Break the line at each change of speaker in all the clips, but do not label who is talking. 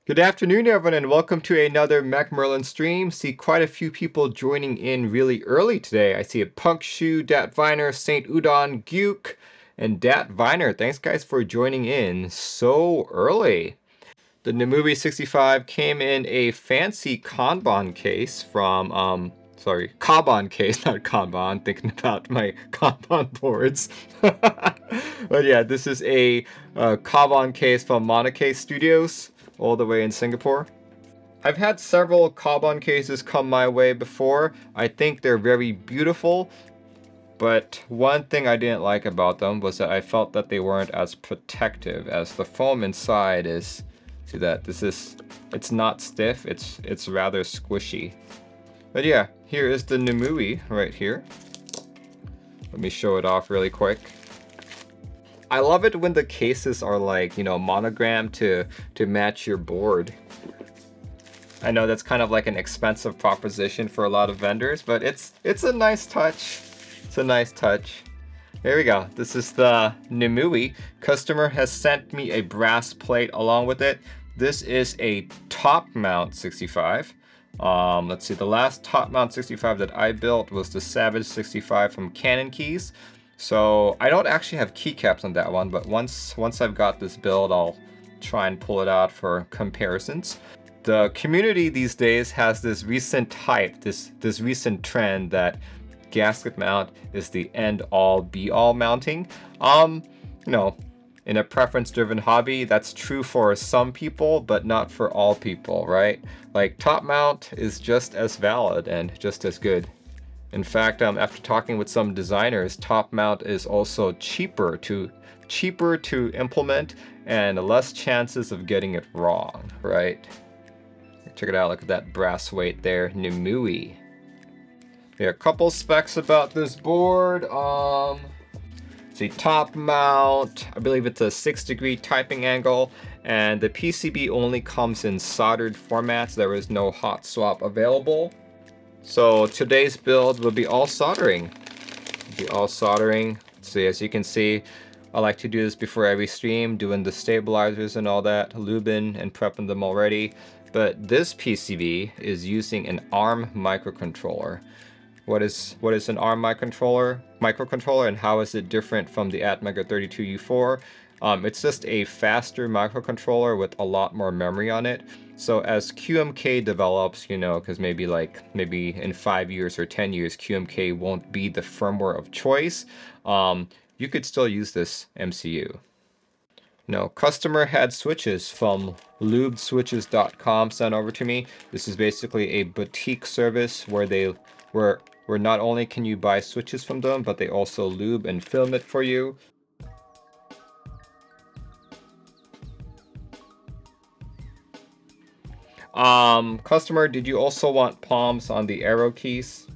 Good afternoon, everyone, and welcome to another Mac Merlin stream. See quite a few people joining in really early today. I see a Punk Shoe, Dat Viner, Saint Udon, Guke, and Dat Viner. Thanks, guys, for joining in so early. The Nemui 65 came in a fancy Kanban case from, Kanban case, not Kanban, thinking about my Kanban boards. But yeah, this is a Kanban case from Monokey Studios, all the way in Singapore. I've had several Kanban cases come my way before. I think they're very beautiful, but one thing I didn't like about them was that I felt that they weren't as protective, as the foam inside is. See that? It's not stiff, it's rather squishy. But yeah, here is the Nemui right here. Let me show it off really quick. I love it when the cases are like, you know, monogrammed to match your board. I know that's kind of like an expensive proposition for a lot of vendors, but it's a nice touch. It's a nice touch. There we go. This is the Nemui. Customer has sent me a brass plate along with it. This is a top mount 65. Let's see, the last top mount 65 that I built was the Savage 65 from Canon Keys. So I don't actually have keycaps on that one, but once I've got this build, I'll try and pull it out for comparisons. The community these days has this recent hype, this recent trend that gasket mount is the end-all be-all mounting. You know, in a preference-driven hobby, that's true for some people, but not for all people, right? Like, top mount is just as valid and just as good. In fact, after talking with some designers, top mount is also cheaper to implement and less chances of getting it wrong, right? Check it out, look at that brass weight there, Nemui. There are a couple specs about this board. See, top mount, I believe it's a 6-degree typing angle, and the PCB only comes in soldered formats. There is no hot swap available. So today's build will be all soldering. So as you can see, I like to do this before every stream, doing the stabilizers and all that, lubing and prepping them already. But this PCB is using an ARM microcontroller. What is an ARM microcontroller and how is it different from the Atmega 32U4? It's just a faster microcontroller with a lot more memory on it. So as QMK develops, you know, because maybe in 5 years or 10 years, QMK won't be the firmware of choice, you could still use this MCU. No, customer had switches from lubeswitches.com sent over to me. This is basically a boutique service where where not only can you buy switches from them, but they also lube and film it for you. Customer, did you also want palms on the arrow keys?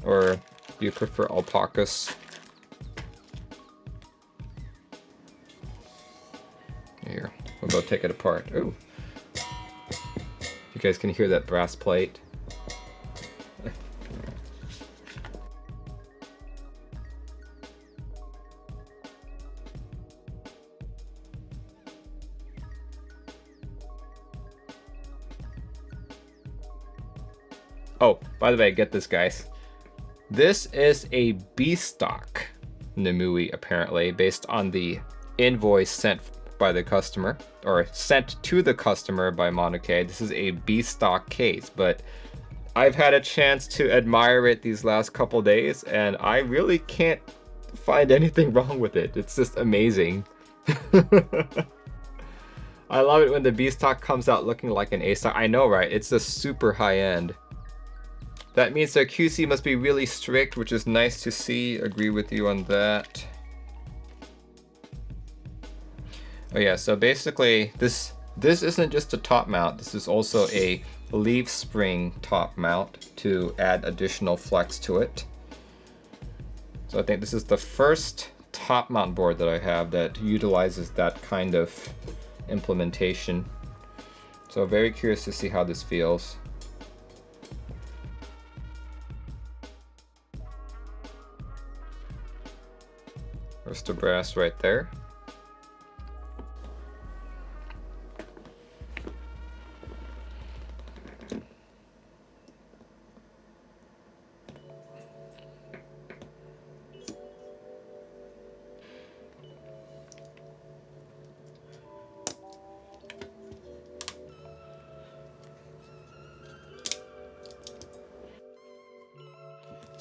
Or do you prefer Alpacas? Here, we'll go take it apart. Ooh. You guys can hear that brass plate. Oh, by the way, get this, guys. This is a B-stock Nemui, apparently, based on the invoice sent by the customer, or sent to the customer by Monokey. This is a B-stock case, but I've had a chance to admire it these last couple days, and I really can't find anything wrong with it. It's just amazing. I love it when the B-stock comes out looking like an A-stock. I know, right? It's just super high-end. That means their QC must be really strict, which is nice to see. Agree with you on that. Oh yeah, so basically this isn't just a top mount. This is also a leaf spring top mount to add additional flex to it. So I think this is the first top mount board that I have that utilizes that kind of implementation. So very curious to see how this feels. There's the brass right there.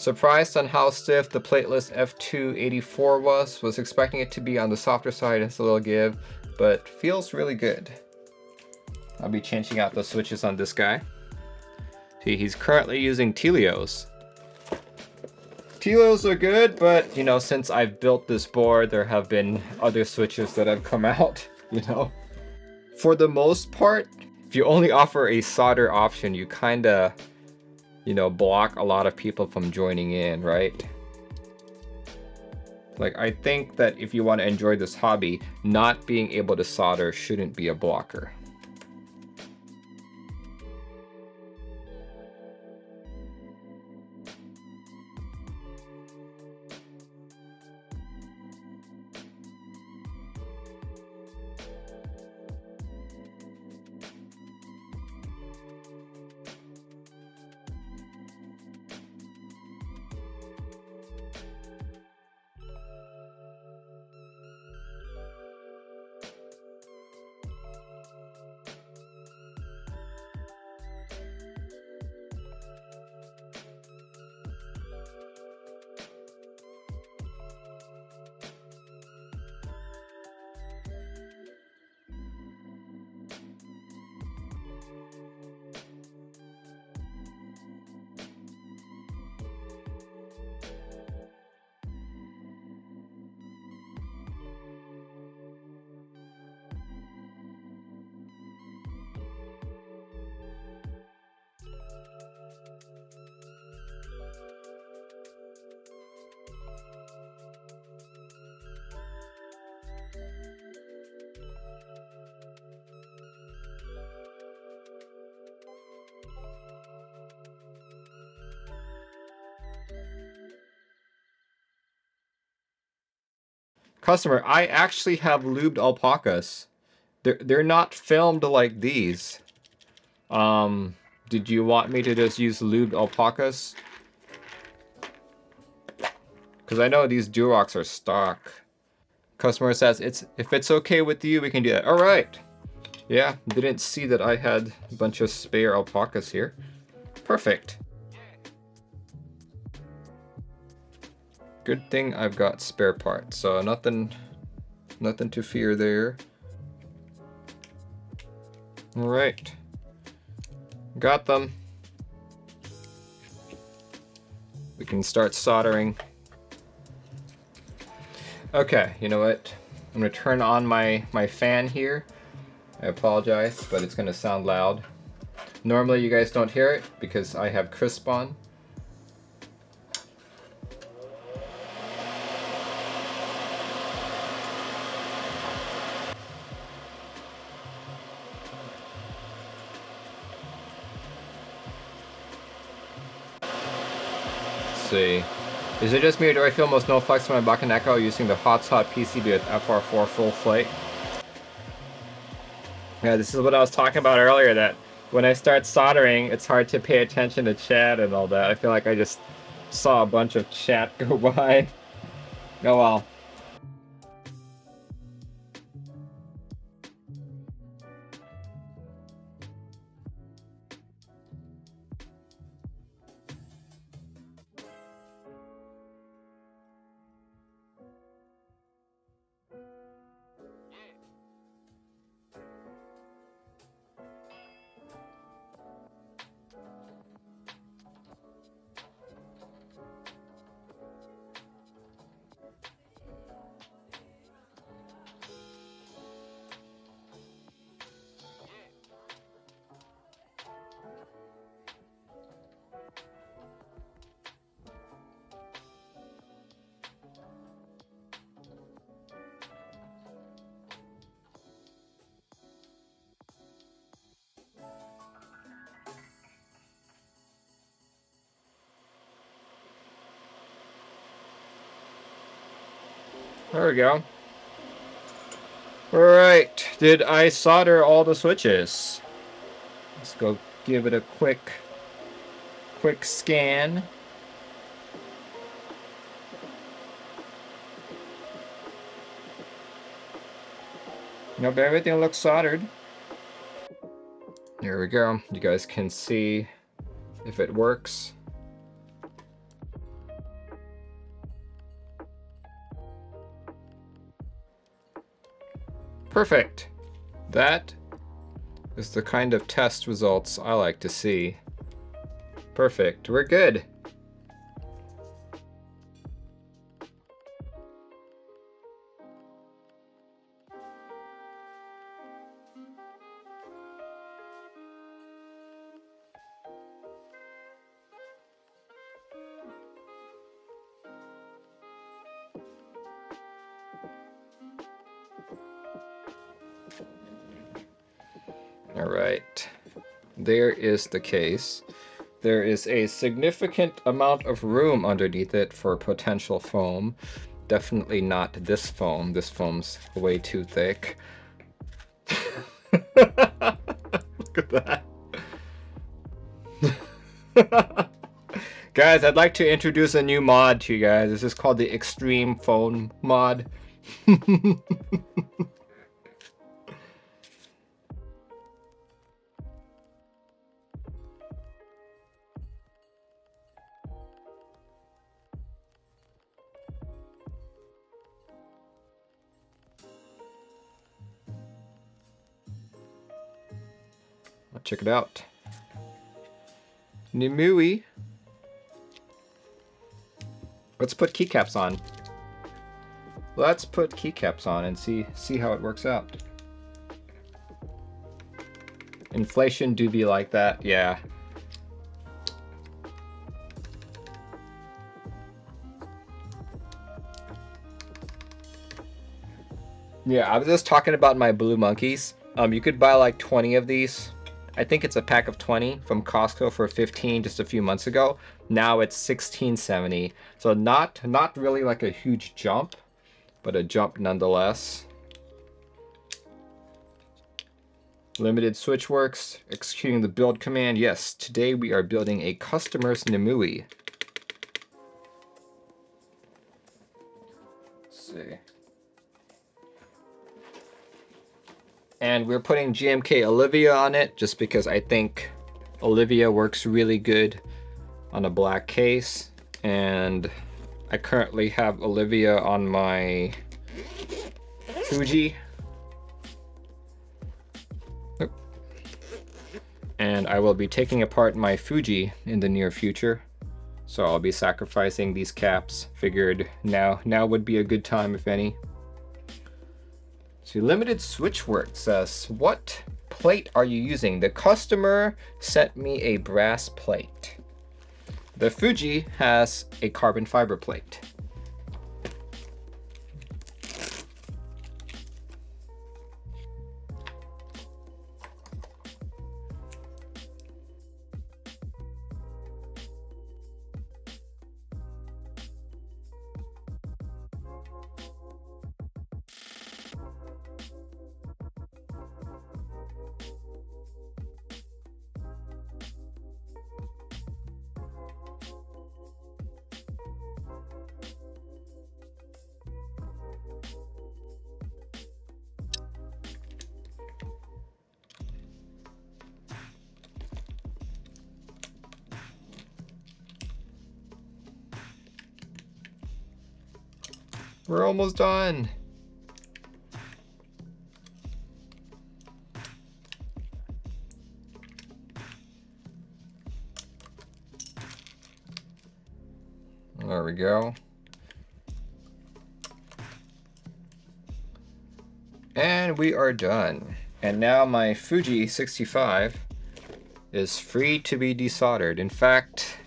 Surprised on how stiff the plateless F284 was. Was expecting it to be on the softer side, it's a little give, but feels really good. I'll be changing out the switches on this guy. See, he's currently using Telios. Telios are good, but you know, since I've built this board, there have been other switches that have come out, you know. For the most part, if you only offer a solder option, you kinda, you know, block a lot of people from joining in, right? Like, I think that if you want to enjoy this hobby, not being able to solder shouldn't be a blocker. Customer, I actually have lubed alpacas. They're not filmed like these. Did you want me to just use lubed alpacas? Because I know these Durocs are stock. Customer says, if it's okay with you, we can do that. All right. Yeah, didn't see that I had a bunch of spare alpacas here. Perfect. Good thing I've got spare parts, so nothing to fear there. All right, got them. We can start soldering. Okay, you know what? I'm gonna turn on my fan here. I apologize, but it's gonna sound loud. Normally you guys don't hear it because I have crisp on. See. Is it just me or do I feel most no flex when I'm back in Echo using the hotshot PCB with FR4 full flight? Yeah, this is what I was talking about earlier, that when I start soldering, it's hard to pay attention to chat and all that. I feel like I just saw a bunch of chat go by. Oh well. There we go. Alright, did I solder all the switches? Let's go give it a quick scan. Nope, everything looks soldered. There we go. You guys can see if it works. Perfect. That is the kind of test results I like to see. Perfect. We're good. All right. There is the case. There is a significant amount of room underneath it for potential foam. Definitely not this foam. This foam's way too thick. Look at that. Guys, I'd like to introduce a new mod to you guys. This is called the Extreme Foam mod. Check it out. Nemui. Let's put keycaps on. Let's put keycaps on and see how it works out. Inflation do be like that, yeah. Yeah, I was just talking about my blue monkeys. You could buy like 20 of these. I think it's a pack of 20 from Costco for 15 just a few months ago. Now it's $16.70. So not really like a huge jump, but a jump nonetheless. Limited switch works, executing the build command. Yes, today we are building a customer's Nemui. Let's see. And we're putting GMK Olivia on it just because I think Olivia works really good on a black case. And I currently have Olivia on my Fuji. And I will be taking apart my Fuji in the near future. So I'll be sacrificing these caps. Figured now would be a good time, if any. So limited switch work says, what plate are you using? The customer sent me a brass plate. The Fuji has a carbon fiber plate. We're almost done. There we go. And we are done. And now my Fuji 65 is free to be desoldered. In fact,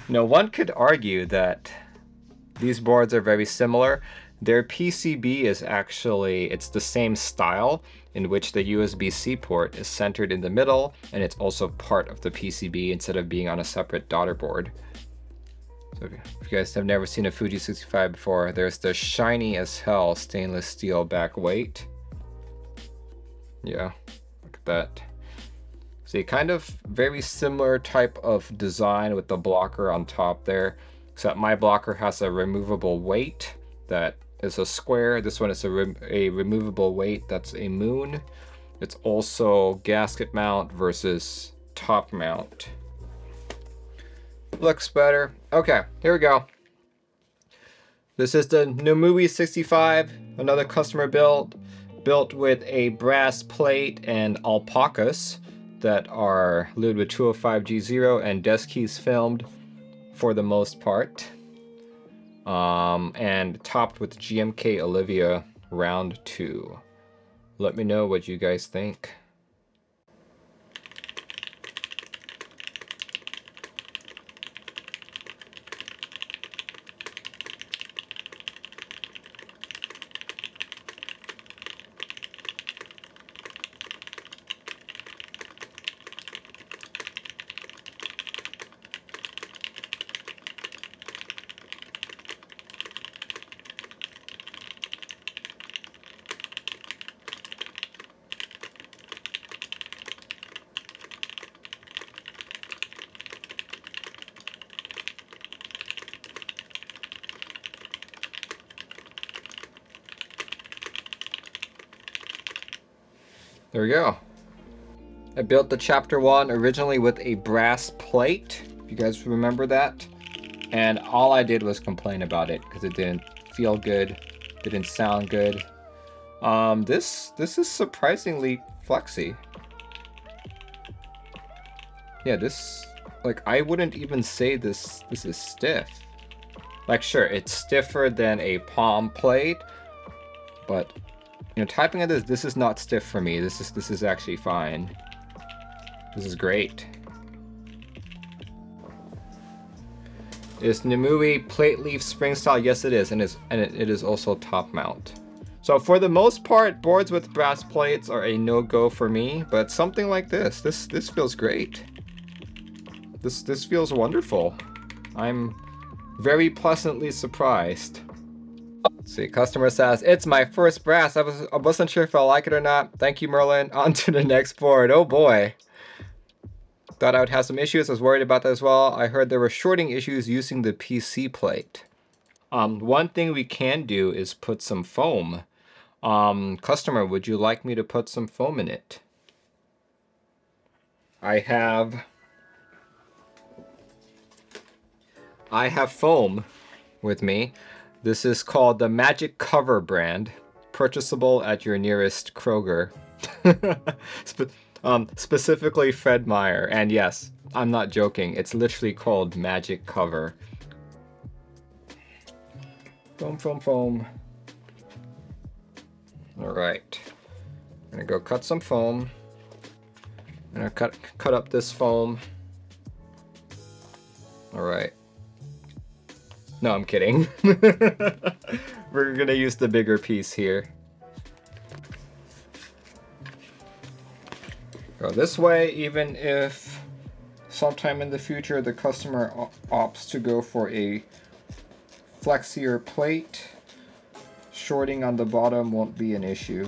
one could argue that these boards are very similar. Their PCB is actually, it's the same style in which the USB-C port is centered in the middle, and it's also part of the PCB instead of being on a separate daughter board. So if you guys have never seen a Fuji 65 before, there's the shiny as hell stainless steel back weight. Yeah, look at that. See, kind of very similar type of design with the blocker on top there. Except my blocker has a removable weight that is a square. This one is a removable weight that's a moon. It's also gasket mount versus top mount. Looks better. Okay, here we go. This is the Nemui 65, another customer build. built with a brass plate and alpacas that are glued with 205G0 and desk keys filmed for the most part. And topped with GMK Olivia round 2. Let me know what you guys think. There we go. I built the chapter 1 originally with a brass plate, if you guys remember that. And all I did was complain about it because it didn't feel good, didn't sound good. This is surprisingly flexy. Yeah, this, like, I wouldn't even say this is stiff. Like, sure, it's stiffer than a palm plate, but you know, typing at this is not stiff for me. This is actually fine. This is great. Is Nemui plate leaf spring style? Yes, it is, and it is also top mount. So for the most part, boards with brass plates are a no-go for me. But something like this feels great. This feels wonderful. I'm very pleasantly surprised. Let's see, customer says, it's my first brass. I wasn't sure if I like it or not. Thank you, Merlin. On to the next board. Oh boy. Thought I would have some issues. I was worried about that as well. I heard there were shorting issues using the PC plate. One thing we can do is put some foam. Customer, would you like me to put some foam in it? I have foam with me. This is called the Magic Cover brand, purchasable at your nearest Kroger. Specifically Fred Meyer, and yes, I'm not joking, it's literally called Magic Cover. Foam, foam, foam. Alright, I'm gonna go cut some foam. I'm gonna cut up this foam. Alright. No, I'm kidding. We're gonna use the bigger piece here. Go this way, even if sometime in the future the customer opts to go for a flexier plate, shorting on the bottom won't be an issue.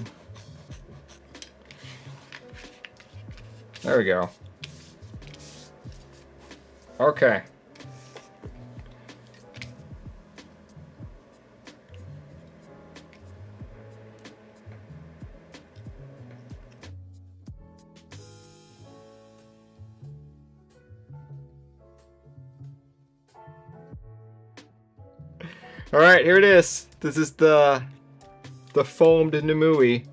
There we go. Okay. All right, here it is. This is the foamed Nemui.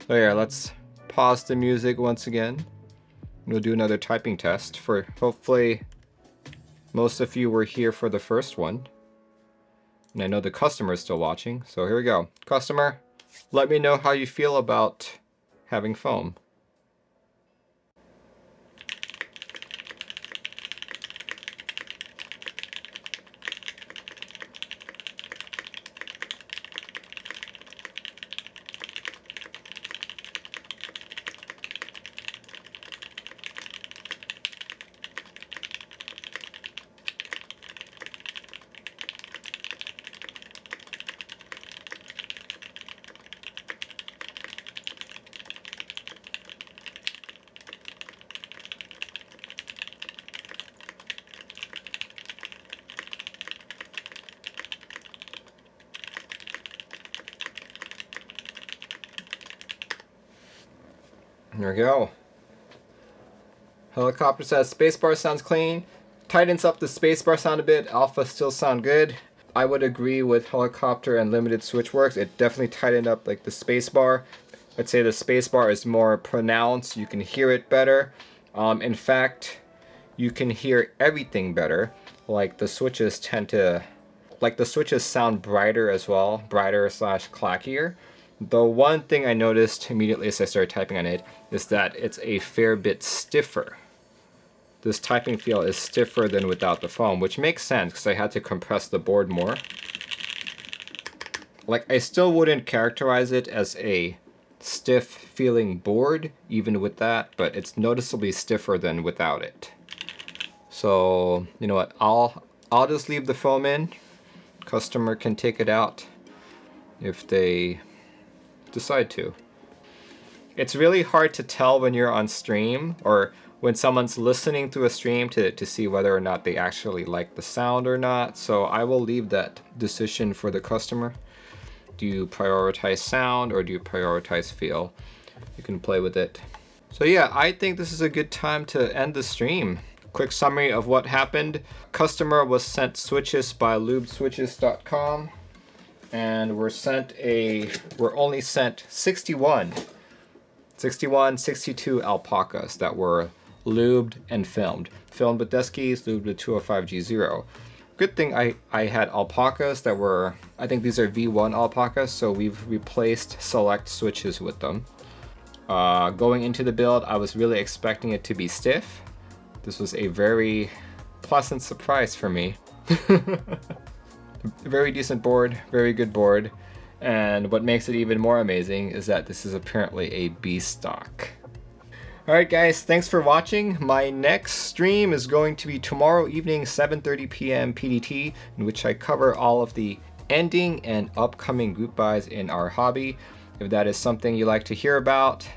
Oh yeah, let's pause the music once again. We'll do another typing test for hopefully most of you were here for the first one. And I know the customer is still watching, so here we go. Customer, let me know how you feel about having foam. There we go. Helicopter says spacebar sounds clean. Tightens up the spacebar sound a bit. Alpha still sound good. I would agree with Helicopter and Limited Switchworks. It definitely tightened up like the spacebar. I'd say the spacebar is more pronounced. You can hear it better. In fact, you can hear everything better. Like the switches sound brighter as well, brighter / clackier. The one thing I noticed immediately as I started typing on it is that it's a fair bit stiffer. This typing feel is stiffer than without the foam, which makes sense because I had to compress the board more. Like, I still wouldn't characterize it as a stiff feeling board, even with that, but it's noticeably stiffer than without it. So, you know what, I'll just leave the foam in. Customer can take it out if they decide to. It's really hard to tell when you're on stream or when someone's listening to a stream to see whether or not they actually like the sound or not. So I will leave that decision for the customer. Do you prioritize sound or do you prioritize feel? You can play with it. So yeah, I think this is a good time to end the stream. Quick summary of what happened. Customer was sent switches by lubeswitches.com, and we're only sent 62 alpacas that were lubed and filmed. Filmed with Deskeys, lubed with 205G0. Good thing I had alpacas that were, I think these are V1 alpacas, so we've replaced select switches with them. Going into the build, I was really expecting it to be stiff. This was a very pleasant surprise for me. Very decent board, very good board. And what makes it even more amazing is that this is apparently a B stock. Alright guys, thanks for watching. My next stream is going to be tomorrow evening, 7:30 p.m. PDT, in which I cover all of the ending and upcoming group buys in our hobby. If that is something you like to hear about,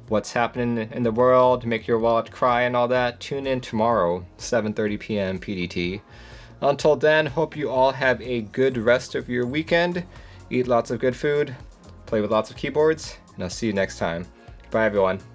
what's happening in the world, make your wallet cry and all that, tune in tomorrow, 7:30 p.m. PDT. Until then, hope you all have a good rest of your weekend. Eat lots of good food, play with lots of keyboards, and I'll see you next time. Bye everyone.